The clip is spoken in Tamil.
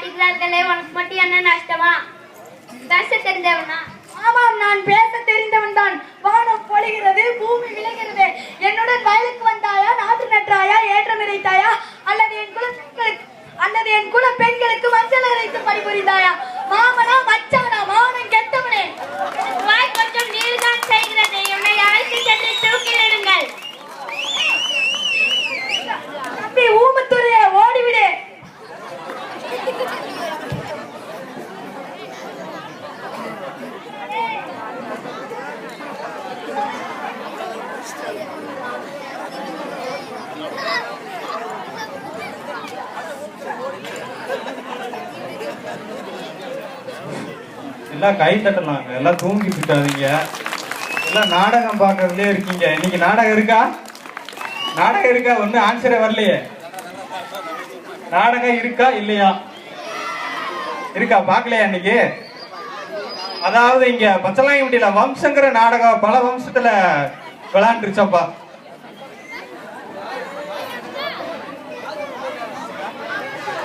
மாட்டுகிறார்களே, உனக்கு மட்டும் என்ன நஷ்டமா? பேச தெரிந்தவனா? ஆமாம், நான் பேச தெரிந்தவன் தான். வானம் பொழிகிறது, பூமி விளைகிறது. என்னுடன் வயலுக்கு வந்தாயா, நாற்று நட்டாயா, ஏற்றம் இறைத்தாயா, அல்லது என் குல பெண்களுக்கு மஞ்சள் அரைத்து பணிபுரிந்தாயா? மாமனா மச்சானா, மானம் கெட்டவனே. வாய் கொஞ்சம் நீர்தான் செய்கிறது. என்னை அழைத்து சென்று தூக்கிலிடுங்கள். தம்பி ஊமத்துறையே, ஓடிவிடு. எல்லாம் கை தட்டலாங்க, எல்லாம் தூங்கிட்டு இருக்காதீங்க. எல்லாம் நாடகம் பார்க்கறதுலே இருக்கீங்க. இன்னைக்கு நாடகம் இருக்கா? நாடகம் இருக்கா? ஒன்னும் ஆன்சரே வரலையே. நாடகம் இருக்கா இல்லையா? இருக்கா? பார்க்கலையா இன்னைக்கு? அதாவது இங்க பச்சலாங்கி முடியல வம்சங்கிற நாடகம் பல வம்சத்துல விளையாண்டுருச்சப்பா.